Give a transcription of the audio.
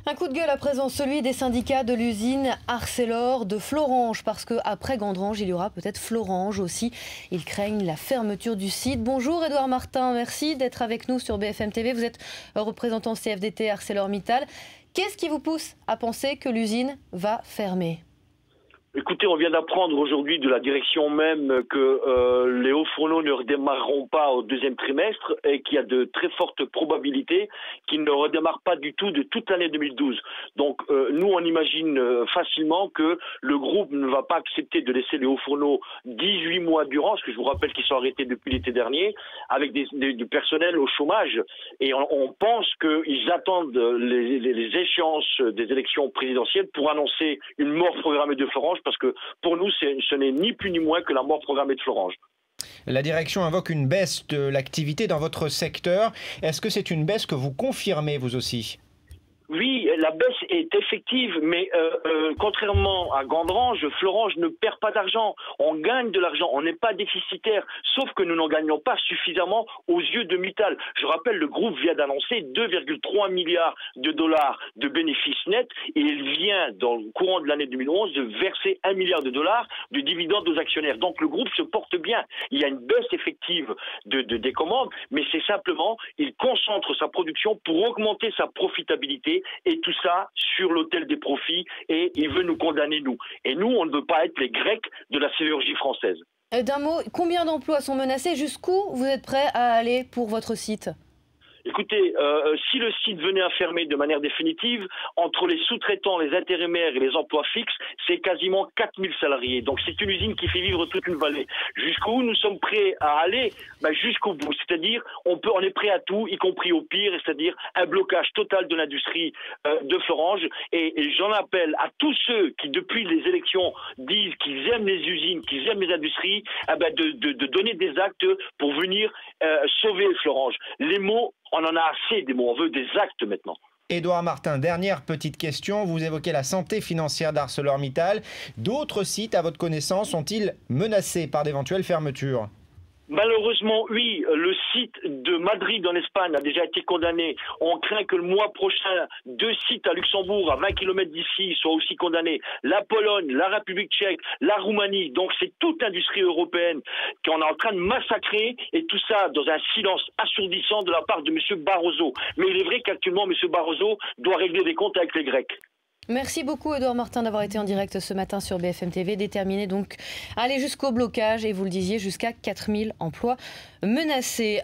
Un coup de gueule à présent, celui des syndicats de l'usine Arcelor de Florange, parce qu'après Gandrange, il y aura peut-être Florange aussi. Ils craignent la fermeture du site. Bonjour Édouard Martin, merci d'être avec nous sur BFM TV. Vous êtes représentant CFDT ArcelorMittal. Qu'est-ce qui vous pousse à penser que l'usine va fermer ? Écoutez, on vient d'apprendre aujourd'hui de la direction même que les hauts fourneaux ne redémarreront pas au deuxième trimestre et qu'il y a de très fortes probabilités qu'ils ne redémarrent pas du tout de toute l'année 2012. Donc nous, on imagine facilement que le groupe ne va pas accepter de laisser les hauts fourneaux 18 mois durant, parce que je vous rappelle qu'ils sont arrêtés depuis l'été dernier, avec du personnel au chômage. Et on pense qu'ils attendent les échéances des élections présidentielles pour annoncer une mort programmée de Florange, parce que pour nous, ce n'est ni plus ni moins que la mort programmée de Florange. La direction invoque une baisse de l'activité dans votre secteur. Est-ce que c'est une baisse que vous confirmez vous aussi ? Oui, la baisse est effective, mais contrairement à Gandrange, Florange ne perd pas d'argent. On gagne de l'argent, on n'est pas déficitaire, sauf que nous n'en gagnons pas suffisamment aux yeux de Mittal. Je rappelle, le groupe vient d'annoncer 2,3 milliards de dollars de bénéfices nets et il vient, dans le courant de l'année 2011, de verser 1 milliard de dollars de dividendes aux actionnaires. Donc le groupe se porte bien. Il y a une baisse effective des commandes, mais c'est simplement, il concentre sa production pour augmenter sa profitabilité. Et tout ça sur l'autel des profits, et il veut nous condamner, nous. Et nous, on ne veut pas être les Grecs de la sidérurgie française. D'un mot, combien d'emplois sont menacés ? Jusqu'où vous êtes prêt à aller pour votre site ? Écoutez, si le site venait à fermer de manière définitive, entre les sous-traitants, les intérimaires et les emplois fixes, c'est quasiment 4000 salariés. Donc c'est une usine qui fait vivre toute une vallée. Jusqu'où nous sommes prêts à aller ? Jusqu'au bout. C'est-à-dire, on est prêt à tout, y compris au pire, c'est-à-dire un blocage total de l'industrie de Florange. Et j'en appelle à tous ceux qui, depuis les élections, disent qu'ils aiment les usines, qu'ils aiment les industries, de donner des actes pour venir sauver Florange. Les mots, on en a assez des mots, on veut des actes maintenant. Édouard Martin, dernière petite question. Vous évoquez la santé financière d'ArcelorMittal. D'autres sites, à votre connaissance, sont-ils menacés par d'éventuelles fermetures ? Malheureusement, oui, le site de Madrid en Espagne a déjà été condamné. On craint que le mois prochain, 2 sites à Luxembourg, à 20 km d'ici, soient aussi condamnés. La Pologne, la République tchèque, la Roumanie. Donc c'est toute l'industrie européenne qu'on est en train de massacrer, et tout ça dans un silence assourdissant de la part de M. Barroso. Mais il est vrai qu'actuellement, M. Barroso doit régler des comptes avec les Grecs. Merci beaucoup Édouard Martin d'avoir été en direct ce matin sur BFM TV, déterminé donc à aller jusqu'au blocage et vous le disiez jusqu'à 4000 emplois menacés.